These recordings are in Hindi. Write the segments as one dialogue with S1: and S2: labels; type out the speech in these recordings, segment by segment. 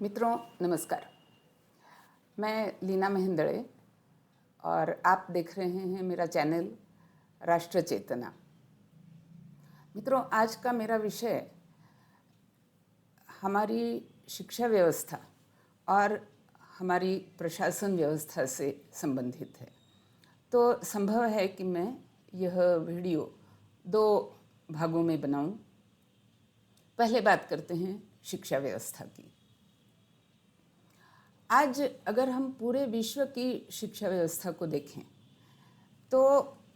S1: मित्रों नमस्कार। मैं लीना महेंद्रे और आप देख रहे हैं मेरा चैनल राष्ट्र चेतना। मित्रों, आज का मेरा विषय हमारी शिक्षा व्यवस्था और हमारी प्रशासन व्यवस्था से संबंधित है। तो संभव है कि मैं यह वीडियो दो भागों में बनाऊं। पहले बात करते हैं शिक्षा व्यवस्था की। आज अगर हम पूरे विश्व की शिक्षा व्यवस्था को देखें तो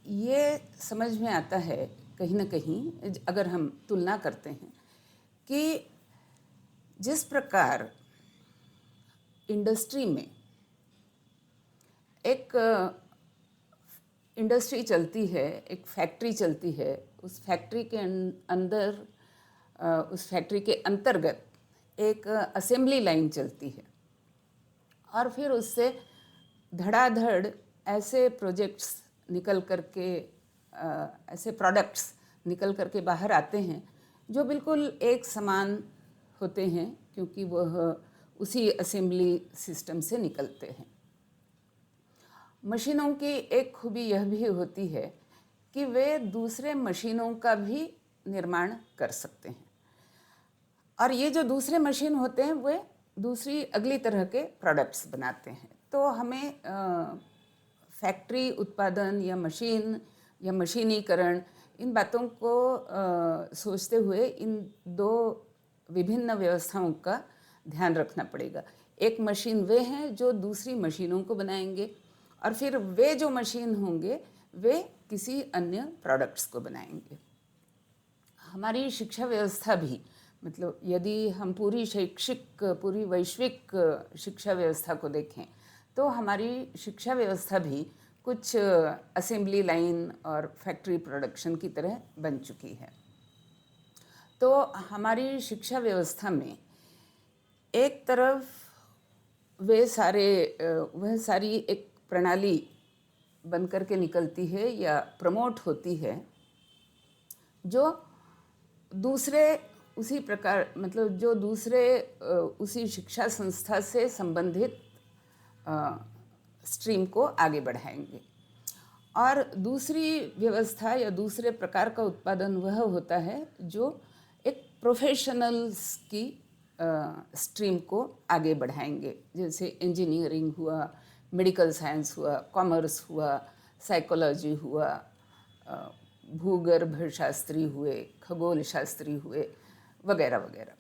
S1: ये समझ में आता है कहीं ना कहीं, अगर हम तुलना करते हैं कि जिस प्रकार इंडस्ट्री में एक इंडस्ट्री चलती है, एक फैक्ट्री चलती है, उस फैक्ट्री के अंदर उस फैक्ट्री के अंतर्गत एक असेंबली लाइन चलती है और फिर उससे धड़ाधड़ ऐसे प्रोजेक्ट्स निकल करके ऐसे प्रोडक्ट्स निकल करके बाहर आते हैं जो बिल्कुल एक समान होते हैं, क्योंकि वह उसी असेंबली सिस्टम से निकलते हैं। मशीनों की एक खूबी यह भी होती है कि वे दूसरे मशीनों का भी निर्माण कर सकते हैं और ये जो दूसरे मशीन होते हैं वे दूसरी अगली तरह के प्रोडक्ट्स बनाते हैं। तो हमें फैक्ट्री उत्पादन या मशीन या मशीनीकरण, इन बातों को सोचते हुए इन दो विभिन्न व्यवस्थाओं का ध्यान रखना पड़ेगा। एक मशीन वे हैं जो दूसरी मशीनों को बनाएंगे और फिर वे जो मशीन होंगे वे किसी अन्य प्रोडक्ट्स को बनाएंगे। हमारी शिक्षा व्यवस्था भी, मतलब यदि हम पूरी वैश्विक शिक्षा व्यवस्था को देखें तो हमारी शिक्षा व्यवस्था भी कुछ असेंबली लाइन और फैक्ट्री प्रोडक्शन की तरह बन चुकी है। तो हमारी शिक्षा व्यवस्था में एक तरफ वह सारी एक प्रणाली बन करके निकलती है या प्रमोट होती है जो दूसरे उसी प्रकार, मतलब जो दूसरे उसी शिक्षा संस्था से संबंधित स्ट्रीम को आगे बढ़ाएंगे। और दूसरी व्यवस्था या दूसरे प्रकार का उत्पादन वह होता है जो एक प्रोफेशनल्स की स्ट्रीम को आगे बढ़ाएंगे, जैसे इंजीनियरिंग हुआ, मेडिकल साइंस हुआ, कॉमर्स हुआ, साइकोलॉजी हुआ, भूगर्भ शास्त्री हुए, खगोल शास्त्री हुए, वगैरह वगैरह।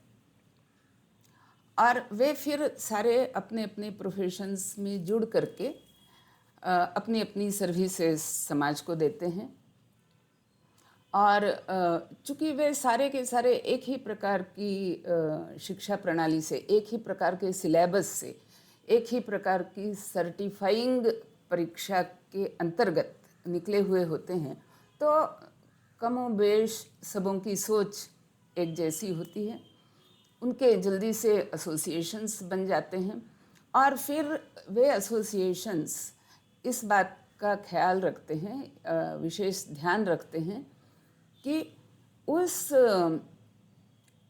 S1: और वे फिर सारे अपने अपने प्रोफेशंस में जुड़ करके अपनी अपनी सर्विसेज समाज को देते हैं। और चूँकि वे सारे के सारे एक ही प्रकार की शिक्षा प्रणाली से, एक ही प्रकार के सिलेबस से, एक ही प्रकार की सर्टिफाइंग परीक्षा के अंतर्गत निकले हुए होते हैं, तो कमोबेश सबों की सोच एक जैसी होती है। उनके जल्दी से एसोसिएशंस बन जाते हैं और फिर वे एसोसिएशंस इस बात का ख्याल रखते हैं, विशेष ध्यान रखते हैं कि उस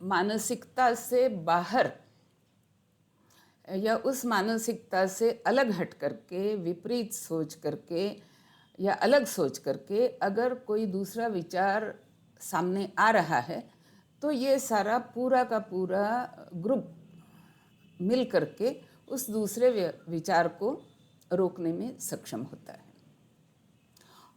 S1: मानसिकता से बाहर या उस मानसिकता से अलग हट करके, विपरीत सोच करके या अलग सोच करके अगर कोई दूसरा विचार सामने आ रहा है तो ये सारा पूरा का पूरा ग्रुप मिल करके उस दूसरे विचार को रोकने में सक्षम होता है।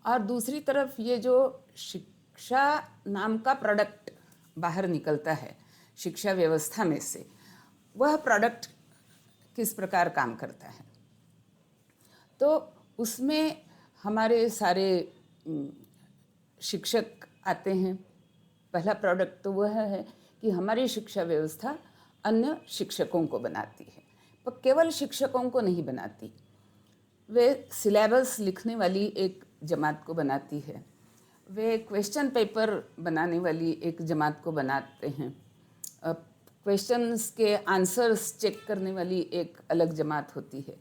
S1: और दूसरी तरफ ये जो शिक्षा नाम का प्रोडक्ट बाहर निकलता है शिक्षा व्यवस्था में से, वह प्रोडक्ट किस प्रकार काम करता है, तो उसमें हमारे सारे शिक्षक आते हैं। पहला प्रोडक्ट तो वह है कि हमारी शिक्षा व्यवस्था अन्य शिक्षकों को बनाती है, पर केवल शिक्षकों को नहीं बनाती। वे सिलेबस लिखने वाली एक जमात को बनाती है, वे क्वेश्चन पेपर बनाने वाली एक जमात को बनाते हैं, क्वेश्चंस के आंसर्स चेक करने वाली एक अलग जमात होती है,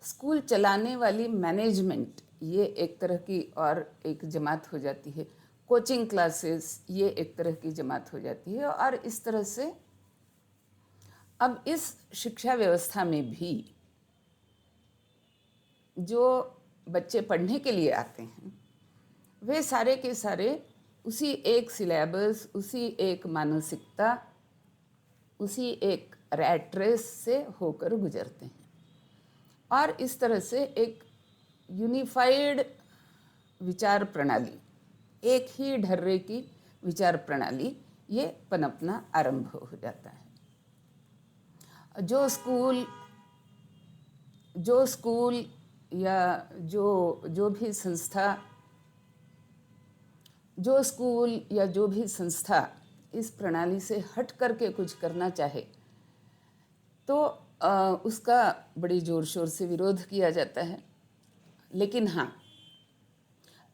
S1: स्कूल चलाने वाली मैनेजमेंट ये एक तरह की और एक जमात हो जाती है, कोचिंग क्लासेस ये एक तरह की जमात हो जाती है। और इस तरह से अब इस शिक्षा व्यवस्था में भी जो बच्चे पढ़ने के लिए आते हैं वे सारे के सारे उसी एक सिलेबस, उसी एक मानसिकता, उसी एक रैट रेस से होकर गुजरते हैं और इस तरह से एक यूनिफाइड विचार प्रणाली, एक ही ढर्रे की विचार प्रणाली ये पनपना आरंभ हो जाता है। जो स्कूल या जो भी संस्था इस प्रणाली से हट करके कुछ करना चाहे तो उसका बड़ी ज़ोर शोर से विरोध किया जाता है। लेकिन हाँ,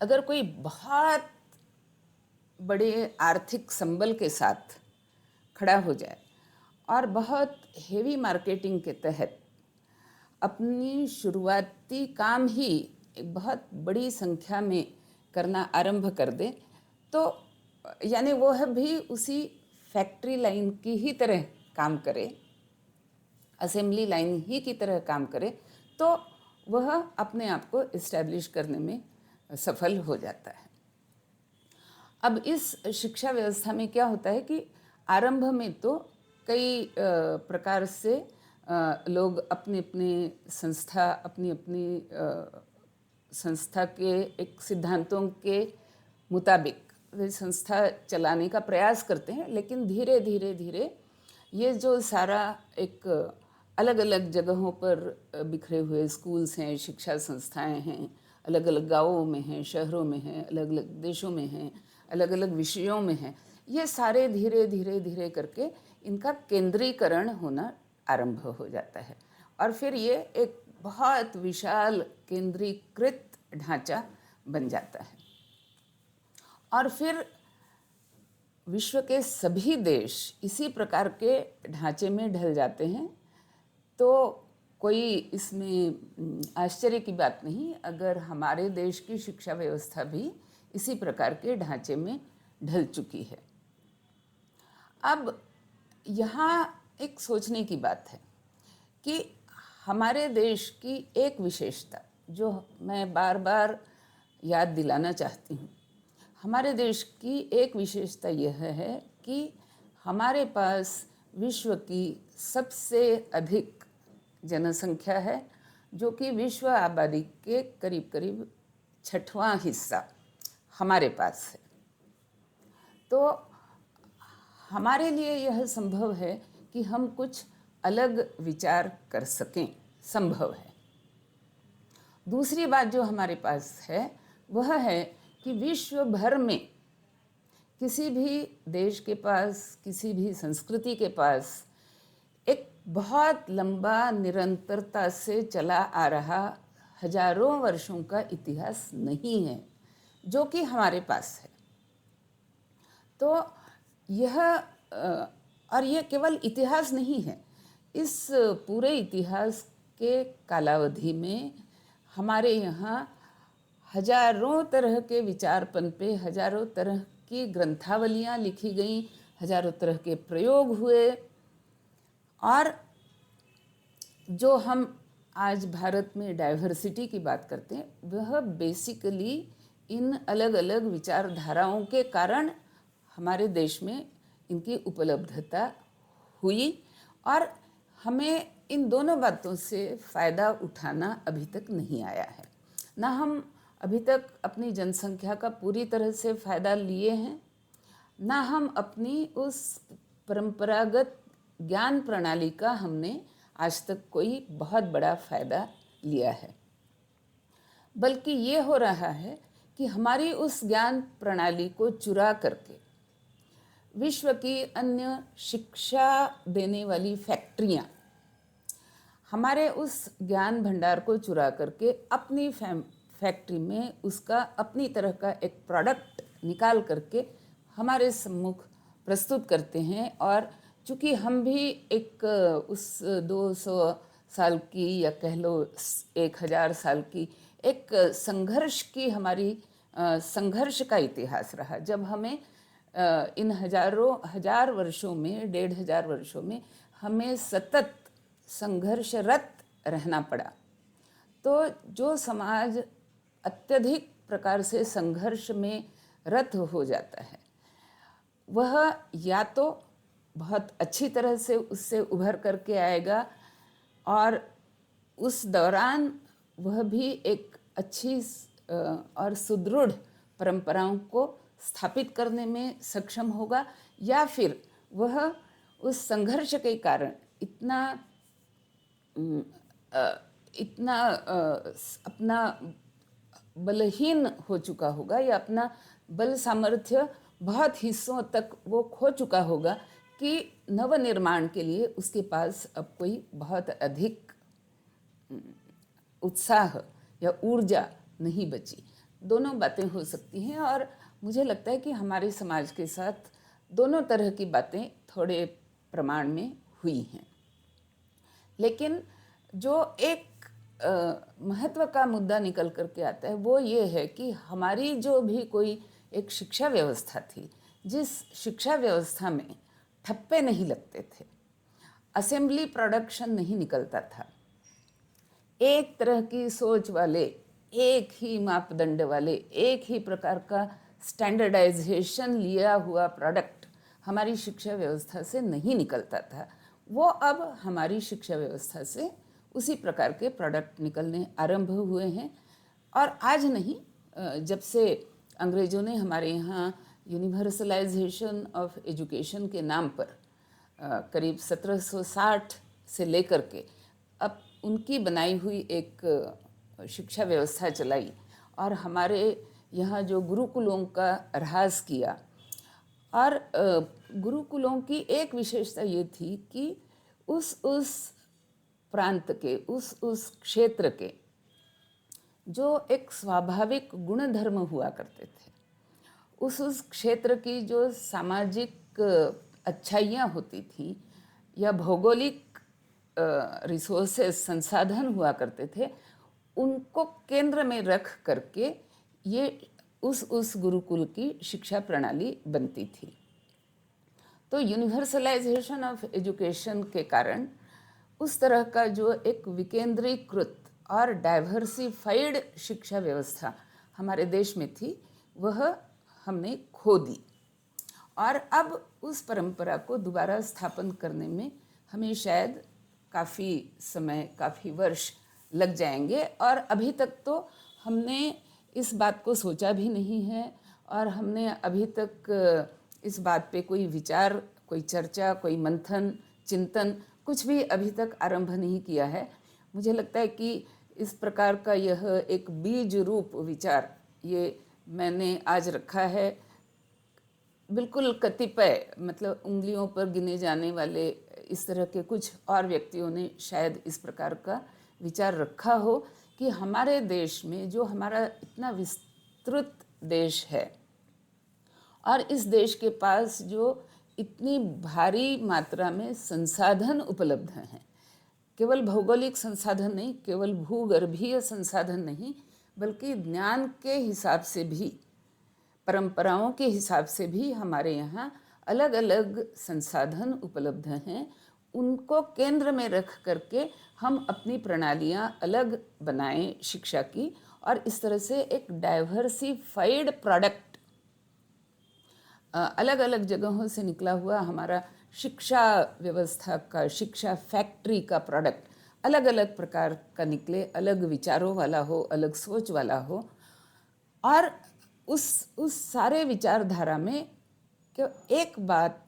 S1: अगर कोई बहुत बड़े आर्थिक संबल के साथ खड़ा हो जाए और बहुत हेवी मार्केटिंग के तहत अपनी शुरुआती काम ही एक बहुत बड़ी संख्या में करना आरंभ कर दे तो यानी वह भी उसी फैक्ट्री लाइन की ही तरह काम करे, असेंबली लाइन ही की तरह काम करे, तो वह अपने आप को इस्टेब्लिश करने में सफल हो जाता है। अब इस शिक्षा व्यवस्था में क्या होता है कि आरंभ में तो कई प्रकार से लोग अपनी अपनी संस्था के एक सिद्धांतों के मुताबिक वे संस्था चलाने का प्रयास करते हैं, लेकिन धीरे धीरे ये जो सारा एक अलग अलग जगहों पर बिखरे हुए स्कूल्स हैं, शिक्षा संस्थाएं हैं, अलग अलग गाँवों में हैं, शहरों में हैं, अलग अलग देशों में हैं, अलग अलग विषयों में हैं, ये सारे धीरे करके इनका केंद्रीकरण होना आरंभ हो जाता है और फिर ये एक बहुत विशाल केंद्रीकृत ढांचा बन जाता है। और फिर विश्व के सभी देश इसी प्रकार के ढांचे में ढल जाते हैं, तो कोई इसमें आश्चर्य की बात नहीं अगर हमारे देश की शिक्षा व्यवस्था भी इसी प्रकार के ढांचे में ढल चुकी है। अब यहाँ एक सोचने की बात है कि हमारे देश की एक विशेषता जो मैं बार बार याद दिलाना चाहती हूँ, हमारे देश की एक विशेषता यह है कि हमारे पास विश्व की सबसे अधिक जनसंख्या है, जो कि विश्व आबादी के करीब करीब 6वां हिस्सा हमारे पास है। तो हमारे लिए यह संभव है कि हम कुछ अलग विचार कर सकें, संभव है। दूसरी बात जो हमारे पास है वह है कि विश्व भर में किसी भी देश के पास, किसी भी संस्कृति के पास एक बहुत लंबा निरंतरता से चला आ रहा हजारों वर्षों का इतिहास नहीं है, जो कि हमारे पास है। तो यह और यह केवल इतिहास नहीं है, इस पूरे इतिहास के कालावधि में हमारे यहाँ हजारों तरह के विचार पनपे, हजारों तरह की ग्रंथावलियाँ लिखी गईं, हजारों तरह के प्रयोग हुए और जो हम आज भारत में डाइवर्सिटी की बात करते हैं वह बेसिकली इन अलग अलग विचारधाराओं के कारण हमारे देश में इनकी उपलब्धता हुई और हमें इन दोनों बातों से फ़ायदा उठाना अभी तक नहीं आया है। ना हम अभी तक अपनी जनसंख्या का पूरी तरह से फ़ायदा लिए हैं, ना हम अपनी उस परंपरागत ज्ञान प्रणाली का हमने आज तक कोई बहुत बड़ा फ़ायदा लिया है। बल्कि ये हो रहा है कि हमारी उस ज्ञान प्रणाली को चुरा करके विश्व की अन्य शिक्षा देने वाली फैक्ट्रियाँ हमारे उस ज्ञान भंडार को चुरा करके अपनी फैक्ट्री में उसका अपनी तरह का एक प्रोडक्ट निकाल करके हमारे सम्मुख प्रस्तुत करते हैं। और चूँकि हम भी एक उस 200 साल की या कह लो 1000 साल की एक संघर्ष की हमारी संघर्ष का इतिहास रहा, जब हमें इन हजार वर्षों में, 1500 वर्षों में हमें सतत संघर्षरत रहना पड़ा। तो जो समाज अत्यधिक प्रकार से संघर्ष में रत हो जाता है, वह या तो बहुत अच्छी तरह से उससे उभर करके आएगा और उस दौरान वह भी एक अच्छी और सुदृढ़ परंपराओं को स्थापित करने में सक्षम होगा, या फिर वह उस संघर्ष के कारण इतना अपना बलहीन हो चुका होगा, या अपना बल सामर्थ्य बहुत हिस्सों तक वो खो चुका होगा कि नवनिर्माण के लिए उसके पास अब कोई बहुत अधिक उत्साह या ऊर्जा नहीं बची। दोनों बातें हो सकती हैं, और मुझे लगता है कि हमारे समाज के साथ दोनों तरह की बातें थोड़े प्रमाण में हुई हैं। लेकिन जो एक महत्व का मुद्दा निकल करके आता है वो ये है कि हमारी जो भी कोई एक शिक्षा व्यवस्था थी, जिस शिक्षा व्यवस्था में ठप्पे नहीं लगते थे, असेंबली प्रोडक्शन नहीं निकलता था, एक तरह की सोच वाले, एक ही मापदंड वाले, एक ही प्रकार का स्टैंडर्डाइजेशन लिया हुआ प्रोडक्ट हमारी शिक्षा व्यवस्था से नहीं निकलता था, वो अब हमारी शिक्षा व्यवस्था से उसी प्रकार के प्रोडक्ट निकलने आरंभ हुए हैं। और आज नहीं, जब से अंग्रेज़ों ने हमारे यहाँ यूनिवर्सलाइजेशन ऑफ एजुकेशन के नाम पर करीब 1760 से लेकर के अब उनकी बनाई हुई एक शिक्षा व्यवस्था चलाई और हमारे यहाँ जो गुरुकुलों का ह्रास किया। और गुरुकुलों की एक विशेषता ये थी कि उस प्रांत के, उस क्षेत्र के जो एक स्वाभाविक गुणधर्म हुआ करते थे, उस क्षेत्र की जो सामाजिक अच्छाइयाँ होती थी या भौगोलिक रिसोर्सेस, संसाधन हुआ करते थे, उनको केंद्र में रख करके ये उस गुरुकुल की शिक्षा प्रणाली बनती थी। तो यूनिवर्सलाइजेशन ऑफ एजुकेशन के कारण उस तरह का जो एक विकेंद्रीकृत और डाइवर्सिफाइड शिक्षा व्यवस्था हमारे देश में थी, वह हमने खो दी। और अब उस परंपरा को दोबारा स्थापन करने में हमें शायद काफ़ी समय, काफ़ी वर्ष लग जाएंगे। और अभी तक तो हमने इस बात को सोचा भी नहीं है, और हमने अभी तक इस बात पे कोई विचार, कोई चर्चा, कोई मंथन, चिंतन कुछ भी अभी तक आरंभ नहीं किया है। मुझे लगता है कि इस प्रकार का यह एक बीज रूप विचार ये मैंने आज रखा है। बिल्कुल कतिपय, मतलब उंगलियों पर गिने जाने वाले इस तरह के कुछ और व्यक्तियों ने शायद इस प्रकार का विचार रखा हो कि हमारे देश में, जो हमारा इतना विस्तृत देश है और इस देश के पास जो इतनी भारी मात्रा में संसाधन उपलब्ध हैं, केवल भौगोलिक संसाधन नहीं, केवल भूगर्भीय संसाधन नहीं, बल्कि ज्ञान के हिसाब से भी, परंपराओं के हिसाब से भी हमारे यहाँ अलग अलग संसाधन उपलब्ध हैं। उनको केंद्र में रख करके हम अपनी प्रणालियाँ अलग बनाएं शिक्षा की, और इस तरह से एक डाइवर्सिफाइड प्रोडक्ट, अलग अलग जगहों से निकला हुआ हमारा शिक्षा व्यवस्था का, शिक्षा फैक्ट्री का प्रोडक्ट अलग अलग प्रकार का निकले, अलग विचारों वाला हो, अलग सोच वाला हो। और उस सारे विचारधारा में एक बात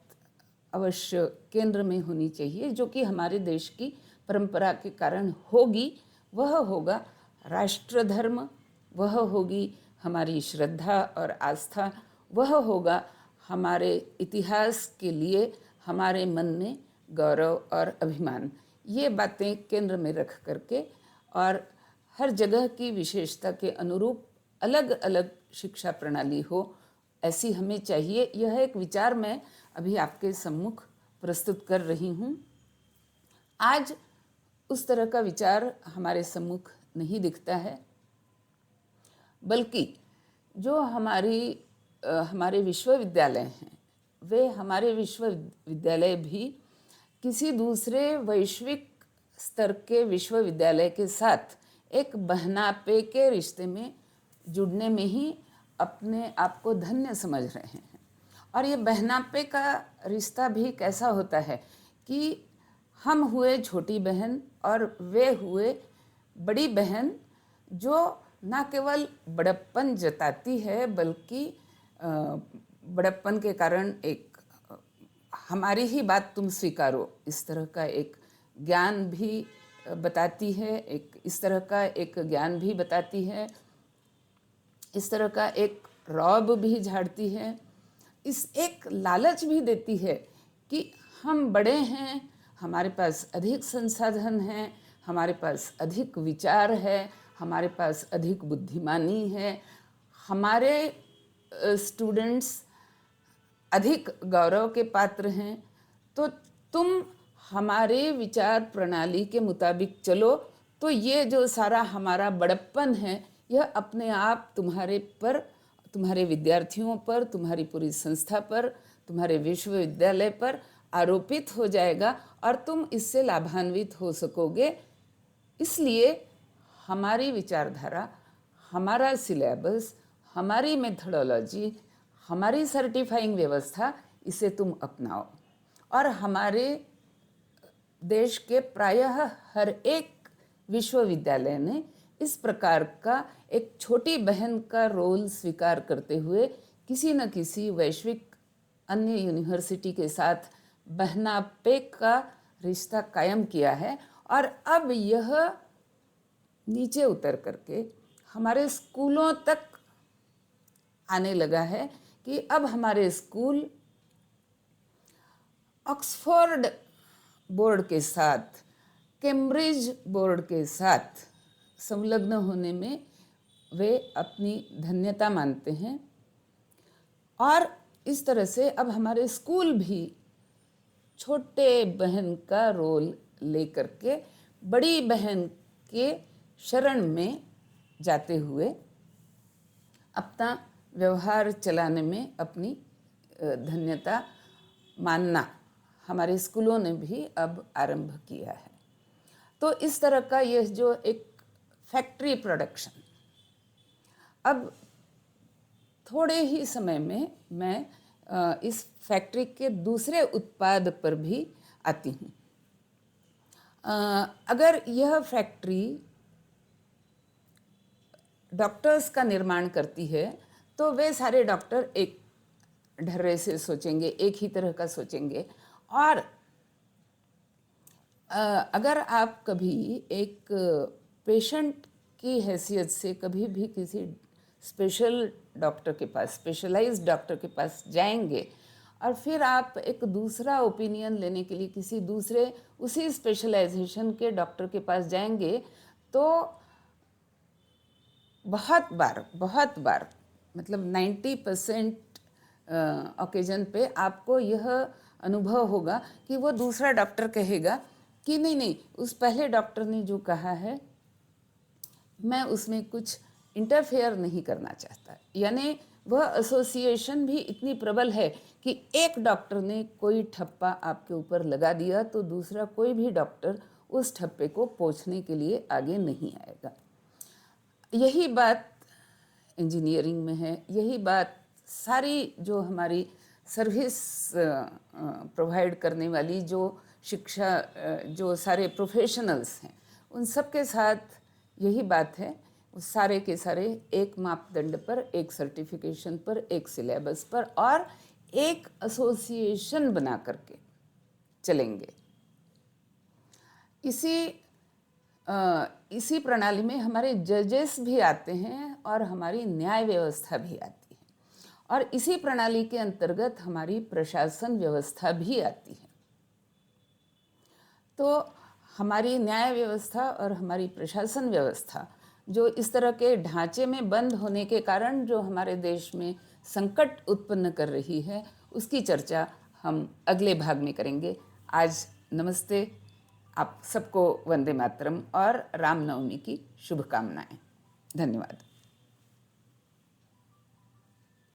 S1: अवश्य केंद्र में होनी चाहिए, जो कि हमारे देश की परंपरा के कारण होगी। वह होगा राष्ट्र धर्म, वह होगी हमारी श्रद्धा और आस्था, वह होगा हमारे इतिहास के लिए हमारे मन में गौरव और अभिमान। ये बातें केंद्र में रख करके और हर जगह की विशेषता के अनुरूप अलग अलग शिक्षा प्रणाली हो, ऐसी हमें चाहिए। यह एक विचार मैं अभी आपके सम्मुख प्रस्तुत कर रही हूँ। आज उस तरह का विचार हमारे सम्मुख नहीं दिखता है, बल्कि जो हमारे विश्वविद्यालय हैं, वे हमारे विश्वविद्यालय भी किसी दूसरे वैश्विक स्तर के विश्वविद्यालय के साथ एक बहनापे के रिश्ते में जुड़ने में ही अपने आप को धन्य समझ रहे हैं। और ये बहनापे का रिश्ता भी कैसा होता है कि हम हुए छोटी बहन और वे हुए बड़ी बहन, जो ना केवल बड़प्पन जताती है बल्कि बड़प्पन के कारण एक हमारी ही बात तुम स्वीकारो, इस तरह का एक ज्ञान भी बताती है, एक इस तरह का एक ज्ञान भी बताती है, इस तरह का एक रौब भी झाड़ती है, इस एक लालच भी देती है कि हम बड़े हैं, हमारे पास अधिक संसाधन हैं, हमारे पास अधिक विचार है, हमारे पास अधिक बुद्धिमानी है, हमारे स्टूडेंट्स अधिक गौरव के पात्र हैं, तो तुम हमारे विचार प्रणाली के मुताबिक चलो, तो ये जो सारा हमारा बड़प्पन है यह अपने आप तुम्हारे पर, तुम्हारे विद्यार्थियों पर, तुम्हारी पूरी संस्था पर, तुम्हारे विश्वविद्यालय पर आरोपित हो जाएगा और तुम इससे लाभान्वित हो सकोगे। इसलिए हमारी विचारधारा, हमारा सिलेबस, हमारी मेथोडोलॉजी, हमारी सर्टिफाइंग व्यवस्था, इसे तुम अपनाओ। और हमारे देश के प्रायः हर एक विश्वविद्यालय ने इस प्रकार का एक छोटी बहन का रोल स्वीकार करते हुए किसी न किसी वैश्विक अन्य यूनिवर्सिटी के साथ बहनापे का रिश्ता कायम किया है। और अब यह नीचे उतर करके हमारे स्कूलों तक आने लगा है कि अब हमारे स्कूल ऑक्सफोर्ड बोर्ड के साथ, कैम्ब्रिज बोर्ड के साथ संलग्न होने में वे अपनी धन्यता मानते हैं। और इस तरह से अब हमारे स्कूल भी छोटे बहन का रोल लेकर के बड़ी बहन के शरण में जाते हुए अपना व्यवहार चलाने में अपनी धन्यता मानना हमारे स्कूलों ने भी अब आरंभ किया है। तो इस तरह का यह जो एक फैक्ट्री प्रोडक्शन, अब थोड़े ही समय में मैं इस फैक्ट्री के दूसरे उत्पाद पर भी आती हूँ। अगर यह फैक्ट्री डॉक्टर्स का निर्माण करती है तो वे सारे डॉक्टर एक ढर्रे से सोचेंगे, एक ही तरह का सोचेंगे। और अगर आप कभी एक पेशेंट की हैसियत से कभी भी किसी स्पेशल डॉक्टर के पास, स्पेशलाइज्ड डॉक्टर के पास जाएंगे और फिर आप एक दूसरा ओपिनियन लेने के लिए किसी दूसरे उसी स्पेशलाइजेशन के डॉक्टर के पास जाएंगे, तो बहुत बार मतलब 90% ओकेजन पे आपको यह अनुभव होगा कि वो दूसरा डॉक्टर कहेगा कि नहीं, उस पहले डॉक्टर ने जो कहा है मैं उसमें कुछ इंटरफेयर नहीं करना चाहता। यानी वह एसोसिएशन भी इतनी प्रबल है कि एक डॉक्टर ने कोई ठप्पा आपके ऊपर लगा दिया तो दूसरा कोई भी डॉक्टर उस ठप्पे को पोंछने के लिए आगे नहीं आएगा। यही बात इंजीनियरिंग में है, यही बात सारी जो हमारी सर्विस प्रोवाइड करने वाली जो शिक्षा, जो सारे प्रोफेशनल्स हैं उन सब के साथ यही बात है। सारे के सारे एक मापदंड पर, एक सर्टिफिकेशन पर, एक सिलेबस पर और एक एसोसिएशन बना करके चलेंगे। इसी प्रणाली में हमारे जजेस भी आते हैं और हमारी न्याय व्यवस्था भी आती है, और इसी प्रणाली के अंतर्गत हमारी प्रशासन व्यवस्था भी आती है। तो हमारी न्याय व्यवस्था और हमारी प्रशासन व्यवस्था जो इस तरह के ढांचे में बंद होने के कारण जो हमारे देश में संकट उत्पन्न कर रही है, उसकी चर्चा हम अगले भाग में करेंगे। आज नमस्ते, आप सबको वंदे मातरम और रामनवमी की शुभकामनाएं। धन्यवाद।